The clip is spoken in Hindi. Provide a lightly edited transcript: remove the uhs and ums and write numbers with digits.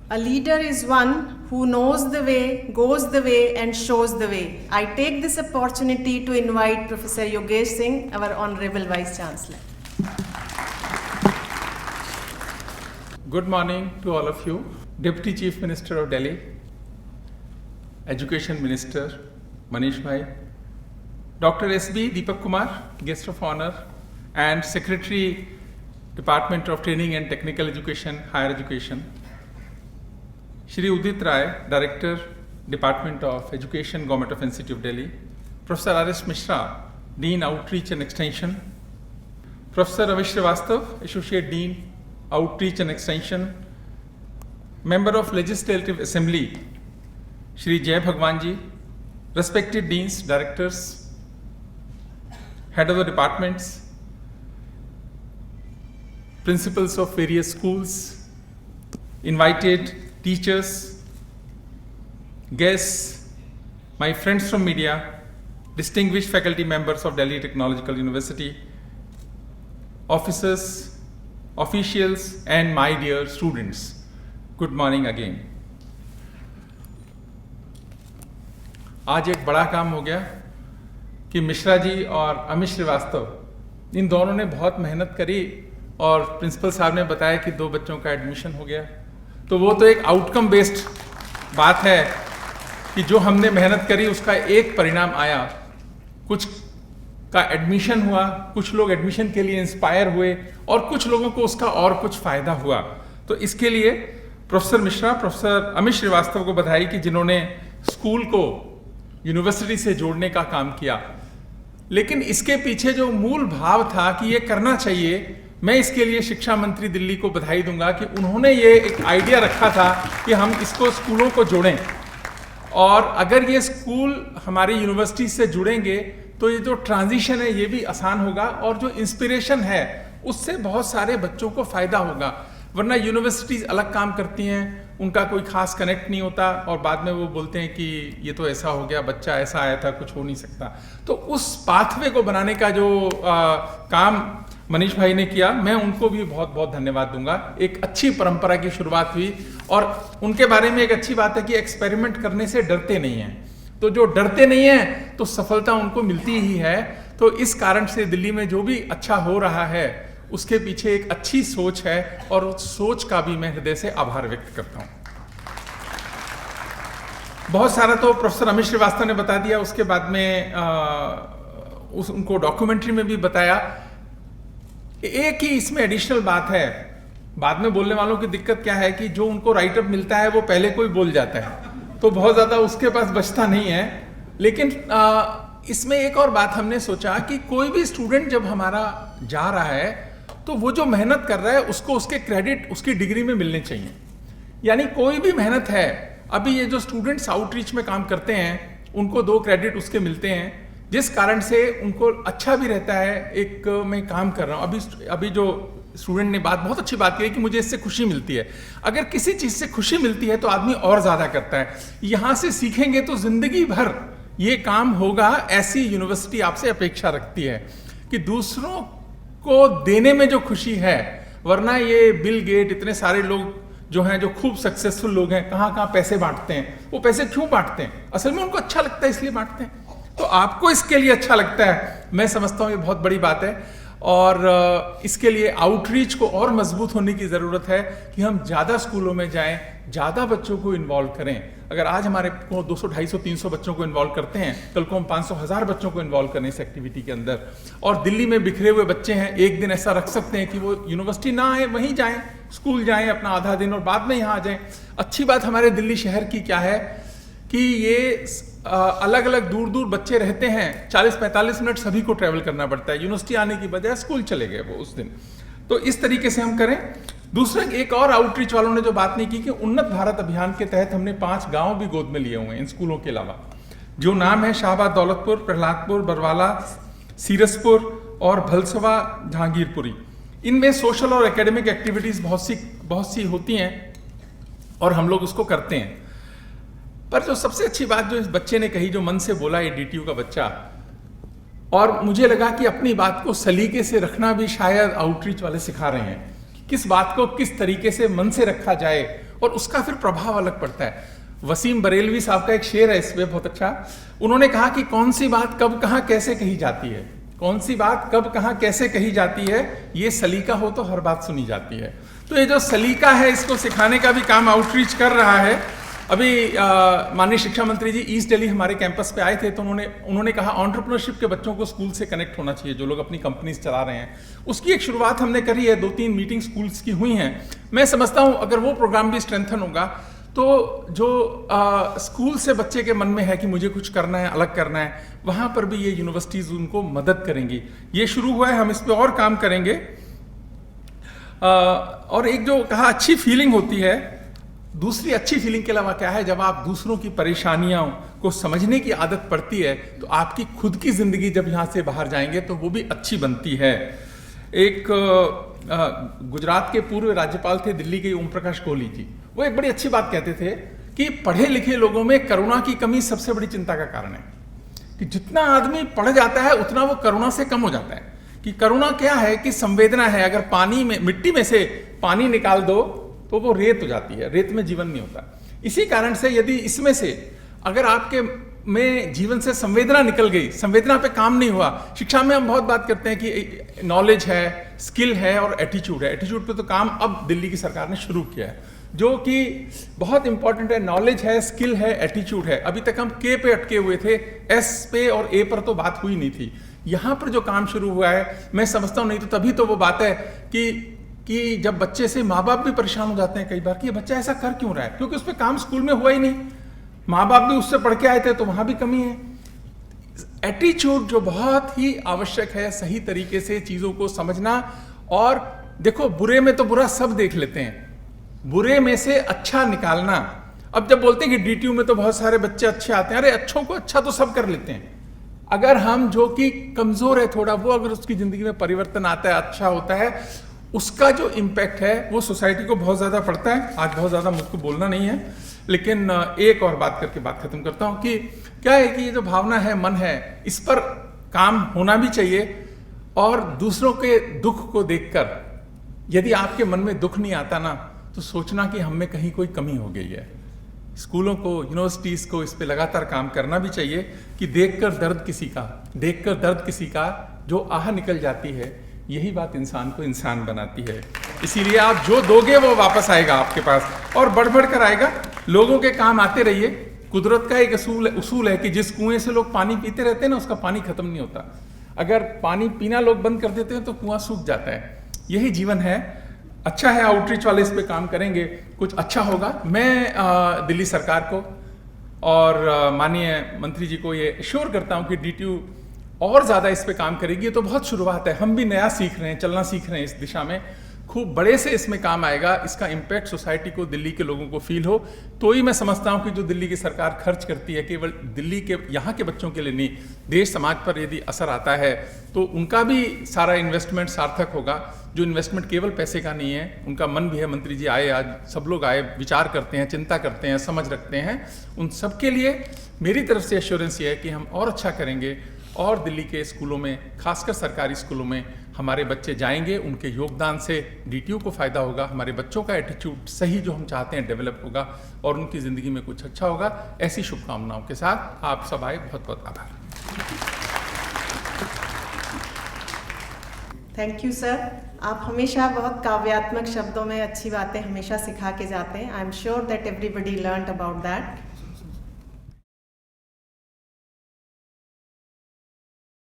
A leader is one who knows the way, goes the way, and shows the way. I take this opportunity to invite Professor Yogesh Singh, our Honorable Vice Chancellor. Good morning to all of you. Deputy Chief Minister of Delhi, Education Minister Manish Bhai, Dr. S.B. Deepak Kumar, Guest of Honor, and Secretary, Department of Training and Technical Education, Higher Education, Shri Udit Rai, Director, Department of Education, Government of NCT of Delhi, Professor R.S. Mishra, Dean, Outreach and Extension, Professor Ravi Srivastav, Associate Dean, Outreach and Extension, Member of Legislative Assembly, Shri Jay Bhagwan Ji, respected Deans, Directors, Head of the Departments, Principals of various schools, invited teachers, guests, my friends from media, distinguished faculty members of Delhi Technological University, officers, officials, and my dear students. Good morning again. आज एक बड़ा काम हो गया कि मिश्रा जी और अमित श्रीवास्तव इन दोनों ने बहुत मेहनत करी और प्रिंसिपल साहब ने बताया कि 2 बच्चों का एडमिशन हो गया। तो वो तो एक आउटकम बेस्ड बात है कि जो हमने मेहनत करी उसका एक परिणाम आया, कुछ का एडमिशन हुआ, कुछ लोग एडमिशन के लिए इंस्पायर हुए और कुछ लोगों को उसका और कुछ फायदा हुआ। तो इसके लिए प्रोफेसर मिश्रा, प्रोफेसर अमित श्रीवास्तव को बधाई कि जिन्होंने स्कूल को यूनिवर्सिटी से जोड़ने का काम किया। लेकिन इसके पीछे जो मूल भाव था कि ये करना चाहिए, मैं इसके लिए शिक्षा मंत्री दिल्ली को बधाई दूंगा कि उन्होंने ये एक आइडिया रखा था कि हम इसको स्कूलों को जोड़ें और अगर ये स्कूल हमारी यूनिवर्सिटी से जुड़ेंगे तो ये जो ट्रांजिशन है ये भी आसान होगा और जो इंस्पिरेशन है उससे बहुत सारे बच्चों को फायदा होगा। वरना यूनिवर्सिटीज अलग काम करती हैं, उनका कोई खास कनेक्ट नहीं होता और बाद में वो बोलते हैं कि ये तो ऐसा हो गया, बच्चा ऐसा आया था, कुछ हो नहीं सकता। तो उस पाथवे को बनाने का जो काम मनीष भाई ने किया, मैं उनको भी बहुत बहुत धन्यवाद दूंगा। एक अच्छी परंपरा की शुरुआत हुई और उनके बारे में एक अच्छी बात है कि एक्सपेरिमेंट करने से डरते नहीं हैं। तो जो डरते नहीं हैं तो सफलता उनको मिलती ही है। तो इस कारण से दिल्ली में जो भी अच्छा हो रहा है उसके पीछे एक अच्छी सोच है और उस सोच का भी मैं हृदय से आभार व्यक्त करता हूं। बहुत सारा तो प्रोफेसर अमित श्रीवास्तव ने बता दिया, उसके बाद में उनको डॉक्यूमेंट्री में भी बताया। एक ही इसमें एडिशनल बात है, बाद में बोलने वालों की दिक्कत क्या है कि जो उनको राइटअप मिलता है वो पहले कोई बोल जाता है, तो बहुत ज्यादा उसके पास बचता नहीं है। लेकिन इसमें एक और बात हमने सोचा कि कोई भी स्टूडेंट जब हमारा जा रहा है तो वो जो मेहनत कर रहा है उसको उसके क्रेडिट उसकी डिग्री में मिलने चाहिए। यानी कोई भी मेहनत है, अभी ये जो स्टूडेंट्स आउटरीच में काम करते हैं उनको 2 क्रेडिट उसके मिलते हैं, जिस कारण से उनको अच्छा भी रहता है। एक मैं काम कर रहा हूँ, अभी जो स्टूडेंट ने बहुत अच्छी बात की कि मुझे इससे खुशी मिलती है। अगर किसी चीज़ से खुशी मिलती है तो आदमी और ज़्यादा करता है। यहाँ से सीखेंगे तो जिंदगी भर ये काम होगा, ऐसी यूनिवर्सिटी आपसे अपेक्षा रखती है कि दूसरों को देने में जो खुशी है। वरना ये बिल गेट, इतने सारे लोग जो हैं, जो खूब सक्सेसफुल लोग हैं, कहाँ पैसे बांटते हैं। वो पैसे क्यों बांटते हैं? असल में उनको अच्छा लगता है इसलिए बांटते हैं। तो आपको इसके लिए अच्छा लगता है, मैं समझता हूँ ये बहुत बड़ी बात है। और इसके लिए आउटरीच को और मजबूत होने की ज़रूरत है कि हम ज़्यादा स्कूलों में जाएं, ज़्यादा बच्चों को इन्वॉल्व करें। अगर आज हमारे को 200, 250, 300 बच्चों को इन्वॉल्व करते हैं, कल को हम 500, 1000 बच्चों को इन्वॉल्व करें इस एक्टिविटी के अंदर। और दिल्ली में बिखरे हुए बच्चे हैं, एक दिन ऐसा रख सकते हैं कि वो यूनिवर्सिटी ना आए, वहीं जाएं, स्कूल जाएं अपना आधा दिन और बाद में यहाँ आ जाएं। अच्छी बात हमारे दिल्ली शहर की क्या है कि ये अलग अलग दूर दूर बच्चे रहते हैं, 40-45 मिनट सभी को ट्रैवल करना पड़ता है। यूनिवर्सिटी आने की बजाय स्कूल चले गए वो उस दिन। तो इस तरीके से हम करें। दूसरा, एक और आउटरीच वालों ने जो बात नहीं की कि उन्नत भारत अभियान के तहत हमने 5 गांव भी गोद में लिए हुए हैं इन स्कूलों के अलावा, जो नाम है शाहबाद, दौलतपुर, प्रहलादपुर, बरवाला, सीरसपुर और भलसवा जहांगीरपुरी। इनमें सोशल और एकेडमिक एक्टिविटीज बहुत सी होती हैं और हम लोग उसको करते हैं। पर जो सबसे अच्छी बात जो इस बच्चे ने कही, जो मन से बोला, ये DTU का बच्चा, और मुझे लगा कि अपनी बात को सलीके से रखना भी शायद आउटरीच वाले सिखा रहे हैं किस बात को किस तरीके से मन से रखा जाए और उसका फिर प्रभाव अलग पड़ता है। वसीम बरेलवी साहब का एक शेर है इसमें बहुत अच्छा, उन्होंने कहा कि कौन सी बात कब कहां कैसे कही जाती है, कौन सी बात कब कहां कैसे कही जाती है, ये सलीका हो तो हर बात सुनी जाती है। तो ये जो सलीका है इसको सिखाने का भी काम आउटरीच कर रहा है। अभी माननीय शिक्षा मंत्री जी ईस्ट दिल्ली हमारे कैंपस पे आए थे, तो उन्होंने कहा एंटरप्रेन्योरशिप के बच्चों को स्कूल से कनेक्ट होना चाहिए, जो लोग अपनी कंपनीज चला रहे हैं। उसकी एक शुरुआत हमने करी है, 2-3 मीटिंग स्कूल्स की हुई हैं। मैं समझता हूं अगर वो प्रोग्राम भी स्ट्रेंथन होगा तो जो स्कूल से बच्चे के मन में है कि मुझे कुछ करना है, अलग करना है, वहां पर भी ये यूनिवर्सिटीज उनको मदद करेंगी। ये शुरू हुआ है, हम इस पर और काम करेंगे। और एक जो कहा अच्छी फीलिंग होती है, दूसरी अच्छी फीलिंग के अलावा क्या है, जब आप दूसरों की परेशानियों को समझने की आदत पड़ती है तो आपकी खुद की जिंदगी जब यहाँ से बाहर जाएंगे तो वो भी अच्छी बनती है। एक गुजरात के पूर्व राज्यपाल थे दिल्ली के ओम प्रकाश कोहली जी, वो एक बड़ी अच्छी बात कहते थे कि पढ़े लिखे लोगों में करुणा की कमी सबसे बड़ी चिंता का कारण है, कि जितना आदमी पढ़ जाता है उतना वो करुणा से कम हो जाता है। कि करुणा क्या है कि संवेदना है, अगर पानी में मिट्टी में से पानी निकाल दो तो वो रेत हो जाती है, रेत में जीवन नहीं होता। इसी कारण से यदि इसमें से अगर आपके में जीवन से संवेदना निकल गई, संवेदना पे काम नहीं हुआ, शिक्षा में हम बहुत बात करते हैं कि नॉलेज है, स्किल है और एटीट्यूड है। एटीट्यूड पे तो काम अब दिल्ली की सरकार ने शुरू किया है, जो कि बहुत इंपॉर्टेंट है। नॉलेज है, स्किल है, एटीट्यूड है। अभी तक हम के पे अटके हुए थे, एस पे और ए पर तो बात हुई नहीं थी। यहाँ पर जो काम शुरू हुआ है, मैं समझता हूँ नहीं तो तभी तो वो बात है कि जब बच्चे से माँ बाप भी परेशान हो जाते हैं कई बार कि ये बच्चा ऐसा कर क्यों रहा है, क्योंकि उस पर काम स्कूल में हुआ ही नहीं, माँ बाप भी उससे पढ़ के आए थे तो वहां भी कमी है। एटीट्यूड जो बहुत ही आवश्यक है, सही तरीके से चीजों को समझना। और देखो, बुरे में तो बुरा सब देख लेते हैं, बुरे में से अच्छा निकालना। अब जब बोलते हैं कि डीटीयू में तो बहुत सारे बच्चे अच्छे आते हैं, अरे अच्छों को अच्छा तो सब कर लेते हैं। अगर हम जो कि कमजोर है थोड़ा, वो अगर उसकी जिंदगी में परिवर्तन आता है, अच्छा होता है, उसका जो इम्पैक्ट है वो सोसाइटी को बहुत ज्यादा पड़ता है। आज बहुत ज्यादा मुझको बोलना नहीं है, लेकिन एक और बात करके बात खत्म करता हूं कि क्या है कि ये जो भावना है, मन है, इस पर काम होना भी चाहिए। और दूसरों के दुख को देखकर यदि आपके मन में दुख नहीं आता ना, तो सोचना कि हम में कहीं कोई कमी हो गई है। स्कूलों को, यूनिवर्सिटीज को इस पे लगातार काम करना भी चाहिए कि देखकर दर्द किसी का जो आह निकल जाती है, यही बात इंसान को इंसान बनाती है। इसीलिए आप जो दोगे वो वापस आएगा आपके पास, और बढ़ बढ़ कर आएगा। लोगों के काम आते रहिए। कुदरत का एक उसूल है कि जिस कुएं से लोग पानी पीते रहते हैं ना, उसका पानी खत्म नहीं होता। अगर पानी पीना लोग बंद कर देते हैं तो कुआं सूख जाता है। यही जीवन है। अच्छा है, आउटरीच वाले इस पे काम करेंगे, कुछ अच्छा होगा। मैं दिल्ली सरकार को और माननीय मंत्री जी को ये एश्योर करता हूं कि डीटीयू और ज्यादा इस पे काम करेगी। तो बहुत शुरुआत है, हम भी नया सीख रहे हैं, चलना सीख रहे हैं इस दिशा में। खूब बड़े से इसमें काम आएगा। इसका इम्पैक्ट सोसाइटी को, दिल्ली के लोगों को फील हो, तो ही मैं समझता हूं कि जो दिल्ली की सरकार खर्च करती है केवल दिल्ली के यहाँ के बच्चों के लिए नहीं, देश समाज पर यदि असर आता है तो उनका भी सारा इन्वेस्टमेंट सार्थक होगा। जो इन्वेस्टमेंट केवल पैसे का नहीं है, उनका मन भी है। मंत्री जी आए, आज सब लोग आए, विचार करते हैं, चिंता करते हैं, समझ रखते हैं। उन सबके लिए मेरी तरफ से एश्योरेंस ये है कि हम और अच्छा करेंगे, और दिल्ली के स्कूलों में, खासकर सरकारी स्कूलों में हमारे बच्चे जाएंगे, उनके योगदान से डीटीयू को फायदा होगा, हमारे बच्चों का एटीट्यूड सही जो हम चाहते हैं डेवलप होगा, और उनकी जिंदगी में कुछ अच्छा होगा। ऐसी शुभकामनाओं के साथ आप सब आए, बहुत बहुत आभार। Thank you sir. आप हमेशा बहुत काव्यात्मक शब्दों में अच्छी बातें हमेशा सिखा के जाते हैं। I am sure that everybody learned about that.